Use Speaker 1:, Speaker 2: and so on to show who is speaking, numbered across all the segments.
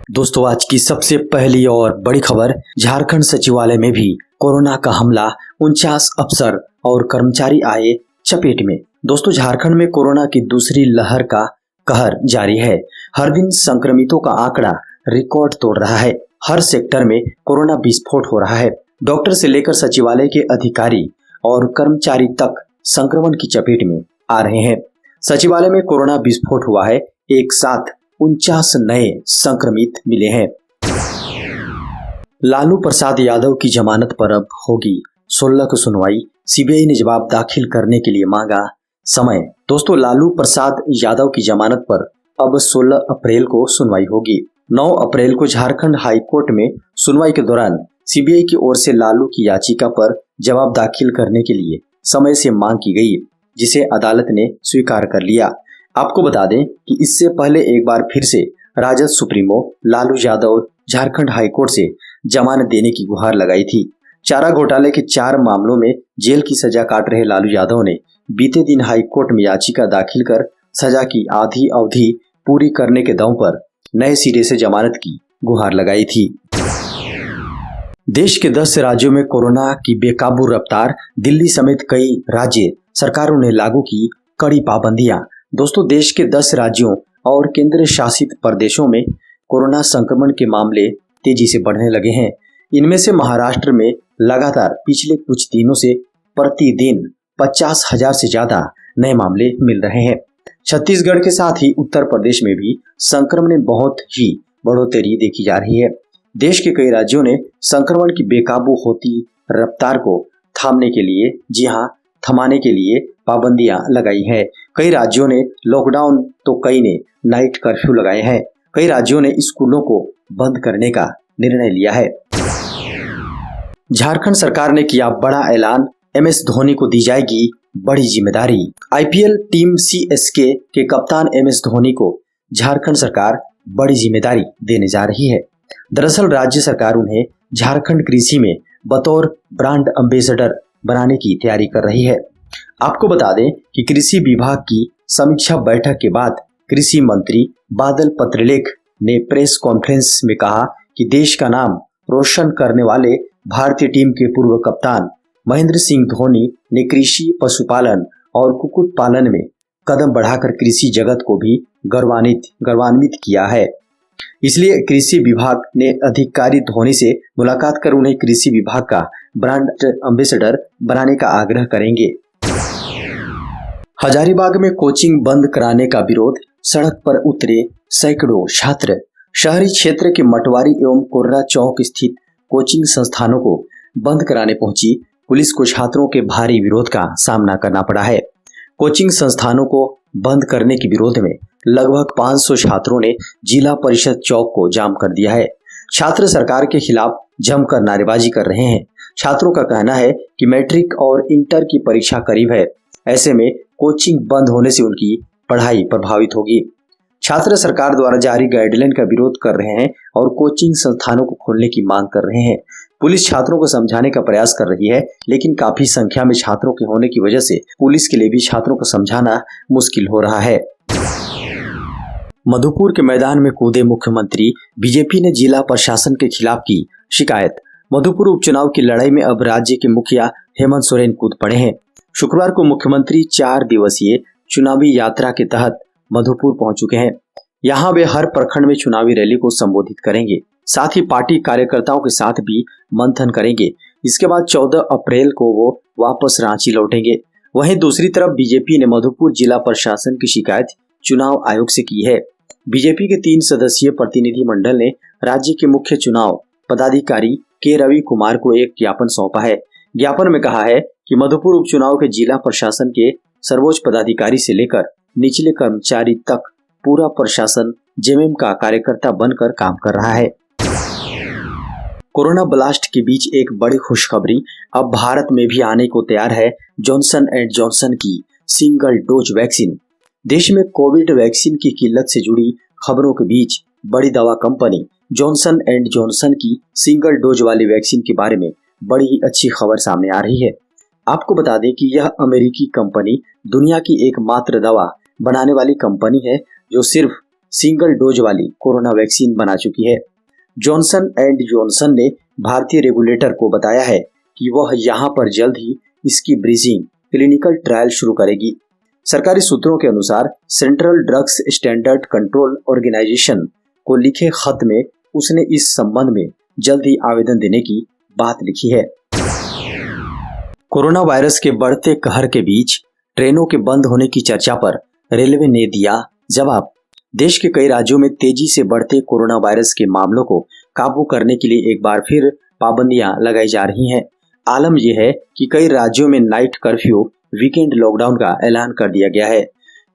Speaker 1: दोस्तों, आज की सबसे पहली और बड़ी खबर, झारखंड सचिवालय में भी कोरोना का हमला, 49 अफसर और कर्मचारी आए चपेट में। दोस्तों, झारखंड में कोरोना की दूसरी लहर का कहर जारी है। हर दिन संक्रमितों का आंकड़ा रिकॉर्ड तोड़ रहा है। हर सेक्टर में कोरोना विस्फोट हो रहा है। डॉक्टर से लेकर सचिवालय के अधिकारी और कर्मचारी तक संक्रमण की चपेट में आ रहे हैं। सचिवालय में कोरोना विस्फोट हुआ है। एक साथ 49 नए संक्रमित मिले हैं। लालू प्रसाद यादव की जमानत पर अब होगी 16 को सुनवाई। सीबीआई ने जवाब दाखिल करने के लिए मांगा समय। दोस्तों, लालू प्रसाद यादव की जमानत पर अब 16 अप्रैल को सुनवाई होगी। 9 अप्रैल को झारखंड हाई कोर्ट में सुनवाई के दौरान सीबीआई की ओर से लालू की याचिका पर जवाब दाखिल करने के लिए समय से मांग की गई, जिसे अदालत ने स्वीकार कर लिया। आपको बता दें कि इससे पहले एक बार फिर से राजद सुप्रीमो लालू यादव झारखंड हाईकोर्ट से जमानत देने की गुहार लगाई थी। चारा घोटाले के 4 मामलों में जेल की सजा काट रहे लालू यादव ने बीते दिन हाईकोर्ट में याचिका दाखिल कर सजा की आधी अवधि पूरी करने के दम पर नए सिरे से जमानत की गुहार लगाई थी। देश के 10 राज्यों में कोरोना की बेकाबू रफ्तार। दिल्ली समेत कई राज्य सरकारों ने लागू की कड़ी पाबंदियां। दोस्तों, देश के 10 राज्यों और केंद्र शासित प्रदेशों में कोरोना संक्रमण के मामले तेजी से बढ़ने लगे हैं। इनमें से महाराष्ट्र में लगातार पिछले कुछ दिनों से प्रतिदिन 50,000 से ज्यादा नए मामले मिल रहे हैं। छत्तीसगढ़ के साथ ही उत्तर प्रदेश में भी संक्रमण में बहुत ही बढ़ोतरी देखी जा रही है। देश के कई राज्यों ने संक्रमण की बेकाबू होती रफ्तार को थामने के लिए, जी हां, थमाने के लिए पाबंदियां लगाई हैं। कई राज्यों ने लॉकडाउन तो कई ने नाइट कर्फ्यू लगाए हैं। कई राज्यों ने स्कूलों को बंद करने का निर्णय लिया है। झारखंड सरकार ने किया बड़ा ऐलान। एमएस धोनी को दी जाएगी बड़ी जिम्मेदारी। आईपीएल टीम सीएसके के कप्तान एमएस धोनी को झारखंड सरकार बड़ी जिम्मेदारी देने जा रही है। दरअसल राज्य सरकार उन्हें झारखंड कृषि में बतौर ब्रांड एम्बेसडर बनाने की तैयारी कर रही है। आपको बता दें कि कृषि विभाग की समीक्षा बैठक के बाद कृषि मंत्री बादल पत्रलेख ने प्रेस कॉन्फ्रेंस में कहा कि देश का नाम रोशन करने वाले भारतीय टीम के पूर्व कप्तान महेंद्र सिंह धोनी ने कृषि, पशुपालन और कुक्कुट पालन में कदम बढ़ाकर कृषि जगत को भी गौरवान्वित किया है। इसलिए कृषि विभाग ने अधिकारी धोनी से मुलाकात कर उन्हें कृषि विभाग का ब्रांड एम्बेसडर बनाने का आग्रह करेंगे। हजारीबाग में कोचिंग बंद कराने का विरोध। सड़क पर उतरे सैकड़ों छात्र। शहरी क्षेत्र के मटवारी एवं कोर्रा चौक स्थित कोचिंग संस्थानों को बंद कराने पहुंची पुलिस को छात्रों के भारी विरोध का सामना करना पड़ा है। कोचिंग संस्थानों को बंद करने के विरोध में लगभग 500 छात्रों ने जिला परिषद चौक को जाम कर दिया है। छात्र सरकार के खिलाफ जमकर नारेबाजी कर रहे हैं। छात्रों का कहना है कि मैट्रिक और इंटर की परीक्षा करीब है, ऐसे में कोचिंग बंद होने से उनकी पढ़ाई प्रभावित होगी। छात्र सरकार द्वारा जारी गाइडलाइन का विरोध कर रहे हैं और कोचिंग संस्थानों को खोलने की मांग कर रहे हैं। पुलिस छात्रों को समझाने का प्रयास कर रही है, लेकिन काफी संख्या में छात्रों के होने की वजह से पुलिस के लिए भी छात्रों को समझाना मुश्किल हो रहा है। मधुपुर के मैदान में कूदे मुख्यमंत्री। बीजेपी ने जिला प्रशासन के खिलाफ की शिकायत। मधुपुर उपचुनाव की लड़ाई में अब राज्य के मुखिया हेमंत सोरेन कूद पड़े हैं। शुक्रवार को मुख्यमंत्री 4 दिवसीय चुनावी यात्रा के तहत मधुपुर पहुंच चुके हैं। यहां वे हर प्रखंड में चुनावी रैली को संबोधित करेंगे। साथ ही पार्टी कार्यकर्ताओं के साथ भी मंथन करेंगे। इसके बाद 14 अप्रैल को वो वापस रांची लौटेंगे। वहीं दूसरी तरफ बीजेपी ने मधुपुर जिला प्रशासन की शिकायत चुनाव आयोग से की है। बीजेपी के 3 सदस्यीय प्रतिनिधि मंडल ने राज्य के मुख्य चुनाव पदाधिकारी के रवि कुमार को एक ज्ञापन सौंपा है। ज्ञापन में कहा है कि मधुपुर उपचुनाव के जिला प्रशासन के सर्वोच्च पदाधिकारी से लेकर निचले कर्मचारी तक पूरा प्रशासन जेएमएम का कार्यकर्ता बनकर काम कर रहा है। कोरोना ब्लास्ट के बीच एक बड़ी खुशखबरी अब भारत में भी आने को तैयार है। जॉनसन एंड जॉनसन की सिंगल डोज वैक्सीन। देश में कोविड वैक्सीन की किल्लत से जुड़ी खबरों के बीच बड़ी दवा कंपनी जॉनसन एंड जॉनसन की सिंगल डोज वाली वैक्सीन के बारे में बड़ी ही अच्छी खबर सामने आ रही है। आपको बता दें कि यह अमेरिकी कंपनी दुनिया की एकमात्र दवा बनाने वाली कंपनी है जो सिर्फ सिंगल डोज वाली कोरोना वैक्सीन बना चुकी है। जॉनसन एंड जॉनसन ने भारतीय रेगुलेटर को बताया है कि वह यहां पर जल्द ही इसकी ब्रीजिंग क्लिनिकल ट्रायल शुरू करेगी। सरकारी सूत्रों के अनुसार central drugs standard control organisation को लिखे खत में उसने इस संबंध में जल्द ही आवेदन देने की बात लिखी है। कोरोना वायरस के बढ़ते कहर के बीच ट्रेनों के बंद होने की चर्चा पर रेलवे ने दिया जवाब। देश के कई राज्यों में तेजी से बढ़ते कोरोना वायरस के मामलों को काबू करने के लिए एक बार फिर पाबंदियां लगाई जा रही हैं। आलम यह है कि कई राज्यों में नाइट कर्फ्यू, वीकेंड लॉकडाउन का ऐलान कर दिया गया है।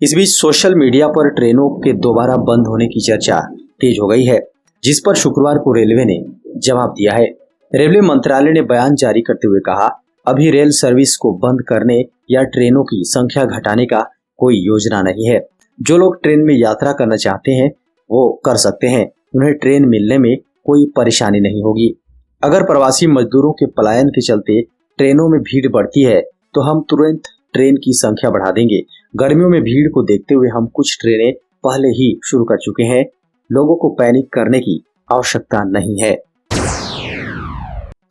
Speaker 1: इस बीच सोशल मीडिया पर ट्रेनों के दोबारा बंद होने की चर्चा तेज हो गई है, जिस पर शुक्रवार को रेलवे ने जवाब दिया है। रेलवे मंत्रालय ने बयान जारी करते हुए कहा, अभी रेल सर्विस को बंद करने या ट्रेनों की संख्या घटाने का कोई योजना नहीं है। जो लोग ट्रेन में यात्रा करना चाहते हैं वो कर सकते हैं, उन्हें ट्रेन मिलने में कोई परेशानी नहीं होगी। अगर प्रवासी मजदूरों के पलायन के चलते ट्रेनों में भीड़ बढ़ती है तो हम तुरंत ट्रेन की संख्या बढ़ा देंगे। गर्मियों में भीड़ को देखते हुए हम कुछ ट्रेनें पहले ही शुरू कर चुके हैं। लोगों को पैनिक करने की आवश्यकता नहीं है।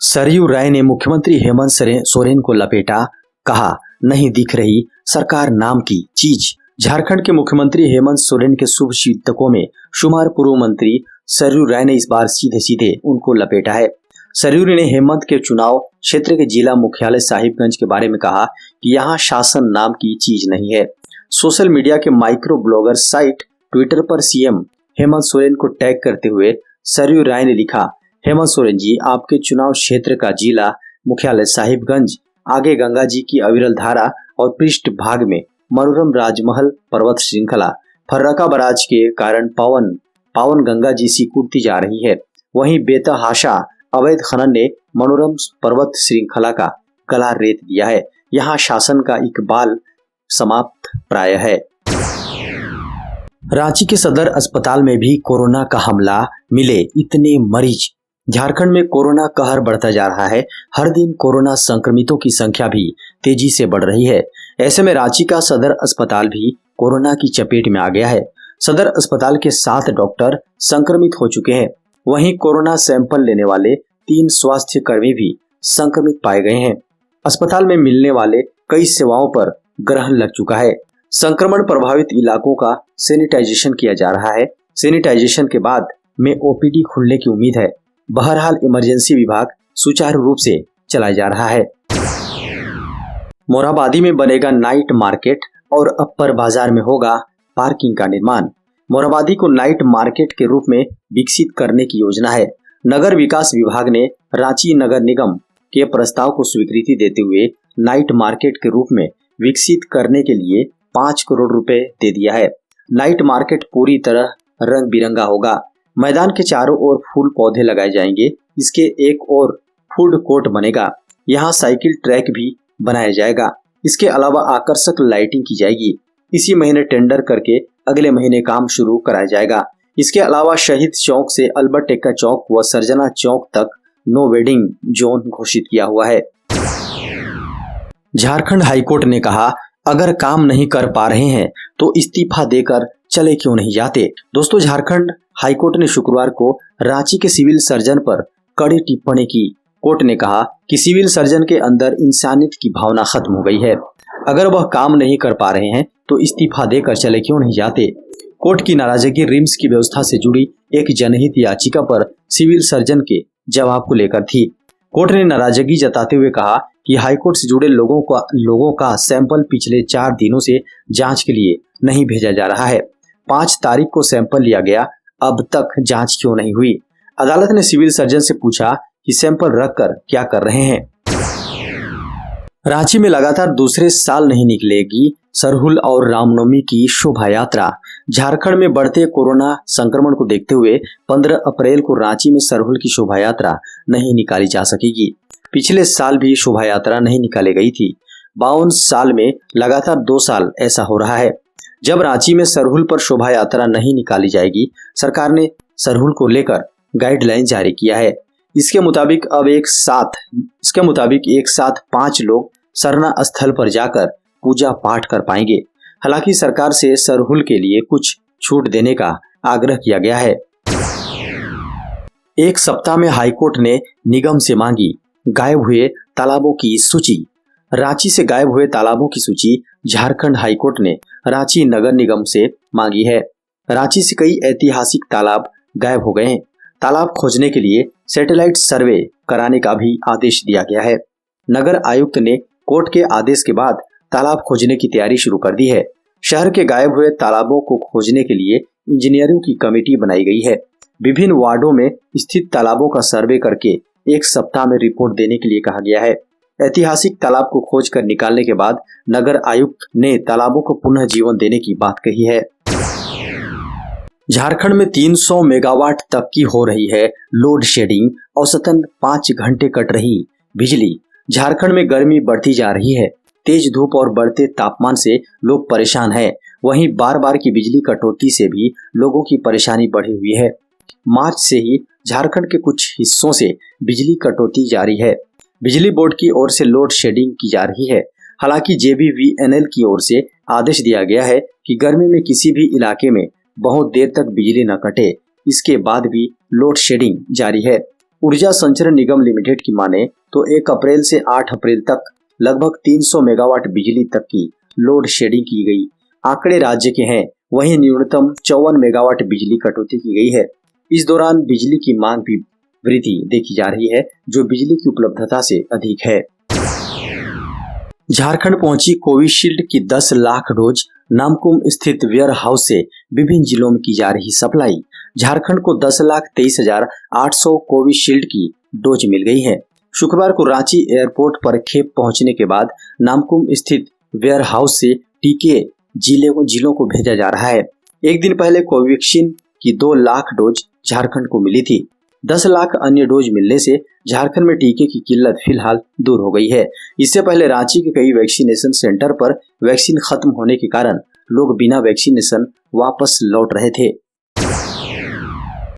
Speaker 1: सरयू राय ने मुख्यमंत्री हेमंत सोरेन को लपेटा, कहा नहीं दिख रही सरकार नाम की चीज। झारखंड के मुख्यमंत्री हेमंत सोरेन के शुभ चिंतकों में शुमार पूर्व मंत्री सरयू राय ने इस बार सीधे सीधे उनको लपेटा है। सरयू ने हेमंत के चुनाव क्षेत्र के जिला मुख्यालय साहिबगंज के बारे में कहा कि यहाँ शासन नाम की चीज नहीं है। सोशल मीडिया के माइक्रो ब्लॉगर साइट ट्विटर पर सीएम हेमंत सोरेन को टैग करते हुए सरयू राय ने लिखा, हेमंत सोरेन जी, आपके चुनाव क्षेत्र का जिला मुख्यालय साहिबगंज आगे गंगा जी की अविरल धारा और पृष्ठ भाग में मनोरम राजमहल पर्वत श्रृंखला फर्रका बराज के कारण पावन गंगा जी सिकुड़ती जा रही है। वहीं बेतहाशा अवैध खनन ने मनोरम पर्वत श्रृंखला का गला रेत दिया है। यहाँ शासन का इकबाल समाप्त प्राय है। रांची के सदर अस्पताल में भी कोरोना का हमला, मिले इतने मरीज। झारखंड में कोरोना कहर बढ़ता जा रहा है। हर दिन कोरोना संक्रमितों की संख्या भी तेजी से बढ़ रही है। ऐसे में रांची का सदर अस्पताल भी कोरोना की चपेट में आ गया है। सदर अस्पताल के 7 डॉक्टर संक्रमित हो चुके हैं। वहीं कोरोना सैंपल लेने वाले 3 स्वास्थ्य कर्मी भी संक्रमित पाए गए हैं। अस्पताल में मिलने वाले कई सेवाओं पर ग्रहण लग चुका है। संक्रमण प्रभावित इलाकों का सैनिटाइजेशन किया जा रहा है। सैनिटाइजेशन के बाद में ओपीडी खुलने की उम्मीद है। बहरहाल इमरजेंसी विभाग सुचारू रूप से चलाया जा रहा है। मोरहाबादी में बनेगा नाइट मार्केट और अप्पर बाजार में होगा पार्किंग का निर्माण। मोरहाबादी को नाइट मार्केट के रूप में विकसित करने की योजना है। नगर विकास विभाग ने रांची नगर निगम के प्रस्ताव को स्वीकृति देते हुए नाइट मार्केट के रूप में विकसित करने के लिए 5 करोड़ रुपए दे दिया है। नाइट मार्केट पूरी तरह रंग बिरंगा होगा। मैदान के चारों ओर फूल पौधे लगाए जाएंगे। इसके एक और फूड कोर्ट बनेगा। यहाँ साइकिल ट्रैक भी बनाया जाएगा। इसके अलावा आकर्षक लाइटिंग की जाएगी। इसी महीने टेंडर करके अगले महीने काम शुरू कराया जाएगा। इसके अलावा शहीद चौक से अल्बर्ट एक्का चौक व सर्जना चौक तक नो वेडिंग जोन घोषित किया हुआ है। झारखंड हाईकोर्ट ने कहा, अगर काम नहीं कर पा रहे हैं तो इस्तीफा देकर चले क्यों नहीं जाते। दोस्तों, झारखंड हाईकोर्ट ने शुक्रवार को रांची के सिविल सर्जन पर कड़ी टिप्पणी की। कोर्ट ने कहा कि सिविल सर्जन के अंदर इंसानियत की भावना खत्म हो गई है। अगर वह काम नहीं कर पा रहे हैं तो इस्तीफा देकर चले क्यों नहीं जाते। कोर्ट की नाराजगी रिम्स की व्यवस्था से जुड़ी एक जनहित याचिका पर सिविल सर्जन के जवाब को लेकर थी। कोर्ट ने नाराजगी जताते हुए कहा कि हाईकोर्ट से जुड़े लोगों का सैंपल पिछले 4 दिनों से जांच के लिए नहीं भेजा जा रहा है। 5 तारीख को सैंपल लिया गया, अब तक जांच क्यों नहीं हुई। अदालत ने सिविल सर्जन से पूछा कि सैंपल रखकर क्या कर रहे हैं। रांची में लगातार दूसरे साल नहीं निकलेगी सरहुल और रामनवमी की शोभा यात्रा। झारखंड में बढ़ते कोरोना संक्रमण को देखते हुए 15 अप्रैल को रांची में सरहुल की शोभा यात्रा नहीं निकाली जा सकेगी। पिछले साल भी शोभा यात्रा नहीं निकाली गई थी। 52 साल में लगातार 2 साल ऐसा हो रहा है जब रांची में सरहुल पर शोभा यात्रा नहीं निकाली जाएगी। सरकार ने सरहुल को लेकर गाइडलाइन जारी किया है। इसके मुताबिक एक साथ 5 लोग सरना स्थल पर जाकर पूजा पाठ कर पाएंगे। हालांकि सरकार से सरहुल के लिए कुछ छूट देने का आग्रह किया गया है। एक सप्ताह में हाईकोर्ट ने निगम से मांगी गायब हुए तालाबों की सूची। रांची से गायब हुए तालाबों की सूची झारखंड हाईकोर्ट ने रांची नगर निगम से मांगी है। रांची से कई ऐतिहासिक तालाब गायब हो गए हैं। तालाब खोजने के लिए सैटेलाइट सर्वे कराने का भी आदेश दिया गया है। नगर आयुक्त ने कोर्ट के आदेश के बाद तालाब खोजने की तैयारी शुरू कर दी है। शहर के गायब हुए तालाबों को खोजने के लिए इंजीनियरों की कमेटी बनाई गई है। विभिन्न वार्डों में स्थित तालाबों का सर्वे करके एक सप्ताह में रिपोर्ट देने के लिए कहा गया है। ऐतिहासिक तालाब को खोज कर निकालने के बाद नगर आयुक्त ने तालाबों को पुनः जीवन देने की बात कही है। झारखंड में 300 मेगावाट तक की हो रही है लोड शेडिंग, औसतन 5 घंटे कट रही बिजली। झारखंड में गर्मी बढ़ती जा रही है। तेज धूप और बढ़ते तापमान से लोग परेशान हैं। वहीं बार बार की बिजली कटौती से भी लोगों की परेशानी बढ़ी हुई है। मार्च से ही झारखंड के कुछ हिस्सों से बिजली कटौती जारी है। बिजली बोर्ड की ओर से लोड शेडिंग की जा रही है। हालांकि JBVNL की ओर से आदेश दिया गया है कि गर्मी में किसी भी इलाके में बहुत देर तक बिजली न कटे। इसके बाद भी लोड शेडिंग जारी है। ऊर्जा संचरण निगम लिमिटेड की माने तो 1 अप्रैल से 8 अप्रैल तक लगभग 300 मेगावाट बिजली तक की लोड शेडिंग की गई। आंकड़े राज्य के हैं। वहीं न्यूनतम 54 मेगावाट बिजली कटौती की गई है। इस दौरान बिजली की मांग भी वृद्धि देखी जा रही है, जो बिजली की उपलब्धता से अधिक है। झारखंड पहुंची कोविशील्ड की 10 लाख डोज। नामकुम स्थित वेयर हाउस से विभिन्न जिलों में की जा रही सप्लाई। झारखंड को 10,23,800 कोविशील्ड की डोज मिल गई है। शुक्रवार को रांची एयरपोर्ट पर खेप पहुंचने के बाद नामकुम स्थित वेयर हाउस से टीके जिलों को भेजा जा रहा है। एक दिन पहले कोवैक्सीन की 2 लाख डोज झारखंड को मिली थी। 10 लाख अन्य डोज मिलने से झारखंड में टीके की किल्लत फिलहाल दूर हो गई है। इससे पहले रांची के कई वैक्सीनेशन सेंटर पर वैक्सीन खत्म होने के कारण लोग बिना वैक्सीनेशन वापस लौट रहे थे।